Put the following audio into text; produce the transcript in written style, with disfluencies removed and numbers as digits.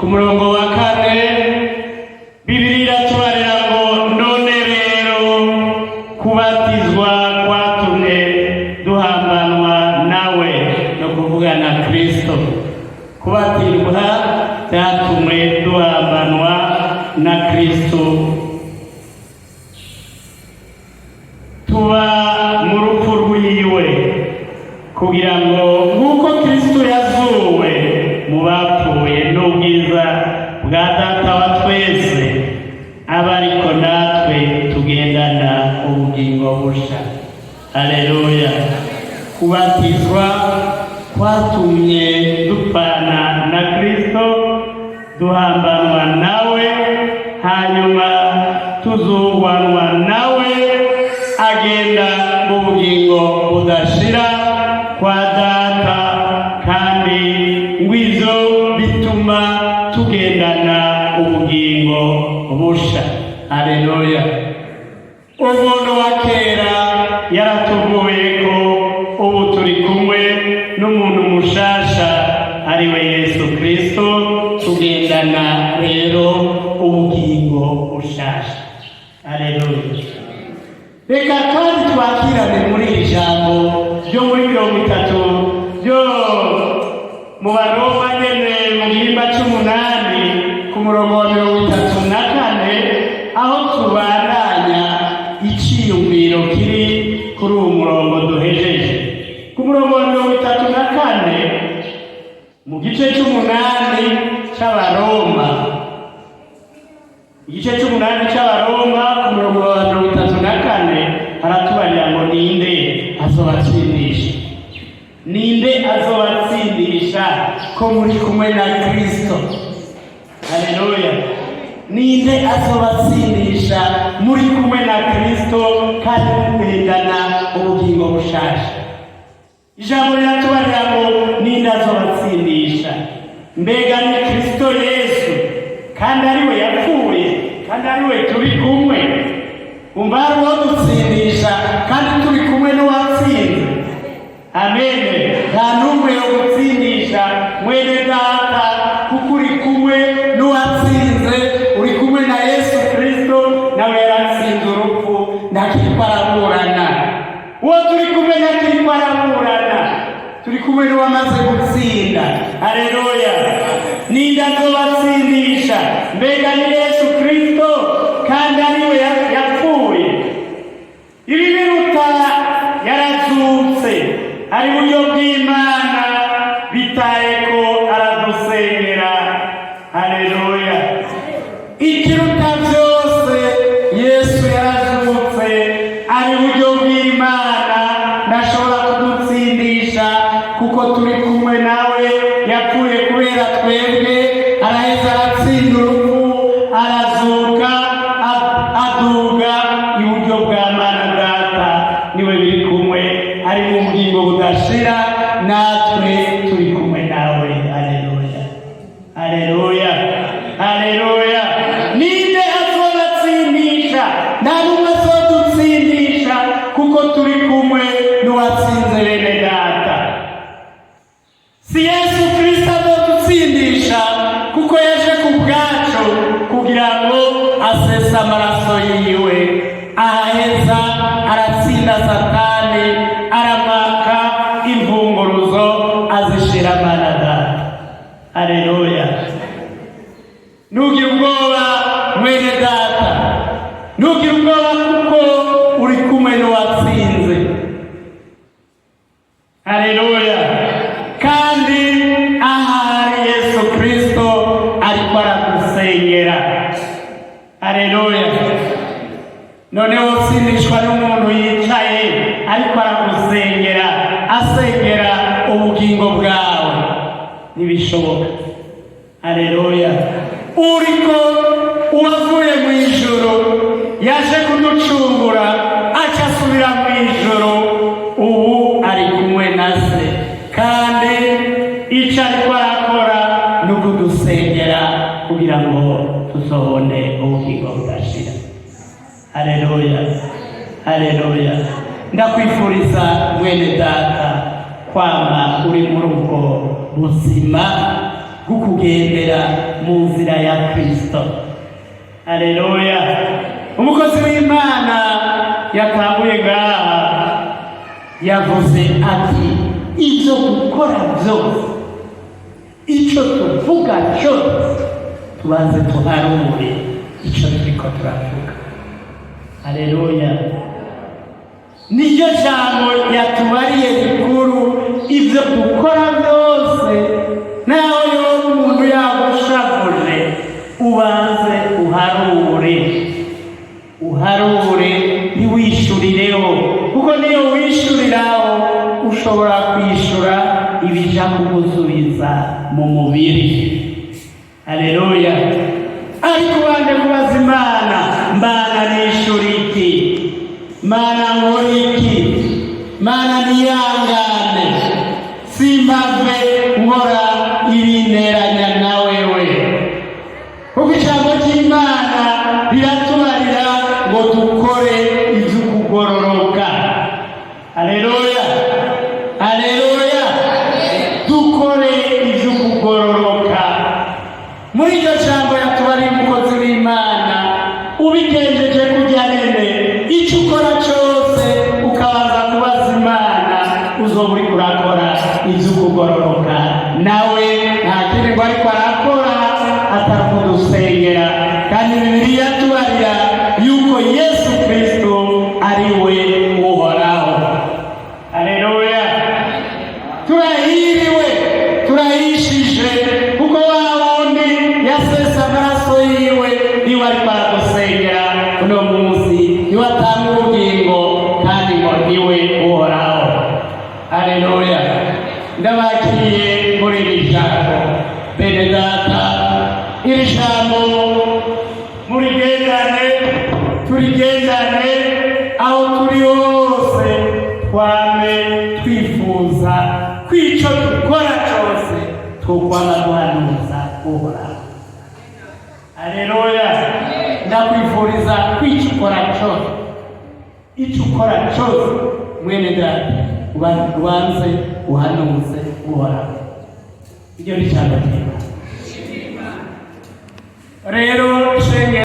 murongo wa 4 Bibiliya iratubarira ngo none rero kubatizwa kwatumye duhambanwa nawe, no kuvuga na Kristo. Kubatizwa byatumye duhambanwa na Kristo, tuba mu rupfu rwiwe, kugira ngo nk'uko Kristo yazuwe mu bapfuye n'ubwiza bwa Data wa twese, abariko natwe tugendana ubugingo busha. Haleluya. Kubatizwa kwatumye dupfana na Kristo, duhambanwa nawe, hanyuma tuzurwanwa nawe, agenda mu bugingo budashira kwa Data, kandi ngwizo bituma tugendana ubugingo busha. Haleluya. Umuntu wa kera yaratuvuye ko ubu turi kumwe n'umuntu mushasha ari we Yesu Kristo, tugendana rero ubugingo bushasha. Haleluya. Reka kandi twakirane muri iri jambo ryo muri 30 ryo mu Baroma nyene mu gihimba 8 ku murongo wa 34, aho tubandanya iciyumviro kiri kuri uwo murongo duhejeje. Ku murongo wa 34 mu gice 8 c'Abaroma, igice 8 c'Abaroma ku murongo wa 34 aratubarira ngo ninde azobatsindisha. Ninde azobatsindisha ko muri kumwe na Kristo? Haleluya. Ninde azobatsindisha muri kumwe na Kristo kandi mugendana ubugingo bushasha? Ijambo riratubarira ngo ninde azobatsindisha. Mbega ni Kristo Yesu, kandi ari we yapfuye, kandi ari we turi kumwe. Umva ari uwo dutsindisha kandi turi kumwe n'uwatsinze. Amen. Nta n'umwe yo gutsindisha mwene Data, kuko uri kumwe n'uwatsinze, uri kumwe na Yesu Kristo, nawe yaratsinze urupfu, ntakiriko araburana. Uwo turi kumwe ntakiriko araburana, turi kumwe n'uwamaze gutsinda. Haleluya. Ninde azobatsindisha? Mbega ni Yesu Kristo, kandi ari we yapfuye. Ibi biruta yarazutse, ari buryo bw'Imana, bitaye ko aradusengera. Haleluya. Ikiruta byose, Yesu yarazutse, ari buryo bw'Imana, ntashobora kudutsindisha, kuko turi kumwe nawe. Yapfuye kubera twebwe, araheza aratsinda urupfu, arazuka, aduga iburyo bwa Mana Data. Niwe biri kumwe, ari mu bugingo budashira, natwe turi kumwe nawe. Haleluya. Haleluya. Haleluya. Ninde azobatsindisha? Nta n'umwe azodutsindisha, kuko turi kumwe n'uwatsinze bene Data. Si Yesu Kristo azodutsindisha, kuko yaje ku bwacu kugira ngo asesa amaraso yiwe, aheza aratsinda Satani, aramaka imvunguruzo, azishira Mana Data. Haleluya. Ntugire ubwoba mwene Data, ntugire ubwoba, kuko uri kumwe n'uwatsinze. Haleluya. Kandi ahari Yesu Kristo ariko aradusengera. Haleluya. Noneho sindishwa n'umuntu yicaye ariko aragusengera, asengera ubugingo bwawe, ntibishoboka. Haleluya. Uriko uwavuye mu ijuru, yaje kuducungura, aca asubira mu ijuru, ubu ari kumwe na Se, kandi icyo ariko arakora ni ukudusengera kugira ngo tusobone ubugingo budashira. Haleluya. Haleluya. Ndakwifuriza mwene Data kwama uri muri ubwo buzima bwo kugendera mu nzira ya Kristo. Haleluya. Umukozi w'Imana yatambuye ngaha yavuze ati ibyo gukora byose, icyo tuvuga cyose, tubanze tuharure icyo turiko turavuga. Haleluya. Niryo jambo yatubariye rikuru, ibyo dukora byose, naho yoba umuntu yagushavuje, ubanze uharure ntiwishurireho, kuko niyo wishuriraho ushobora kwishura ibija kugusubiza mu mubiri. Haleluya. Ariko wande kubaza Imana, Mana nishura iki? Mana nkora iki? Mana niyangane, simbave nkora ibinteranya na wewe. Kuko ijambo ry'Imana riratubarira ngo dukore ivy'ukugororoka. Haleluya. Haleluya. Dukore ivy'ukugororoka. Muri iryo jambo yatubariye umukozi w'Imana, ubigenjeje kurya nene, icyo ukora cyose ukabanza kubaza Imana, uzoba uriko urakora ivy'ukugororoka. Nawe nta kindi ngo ariko arakora atari kudusengera. Kandi Bibiliya yatubarira yuko Yesu Kristo ari we uhoraho. Haleluya. Turahiriwe, turahishije, kuko wa wundi yasesa amaraso yiwe niwe ariko aradusengera uno munsi, niwe atanga ubugingo kandi ngo niwe uhoraho. Haleluya. Ndabakiriye muri iri jambo bene data, iri jambo turigendane aho turi hose, twame twifuza kw'icyo dukora cyose twokwama duhanuza uhoraho. Haleluya. Ndakwifuriza kw'icyo ukora cyose, icyo ukora cyose mwene data, ubanze uhanuze uhoraho. Iryo ni ijambo ry'Imana. Rero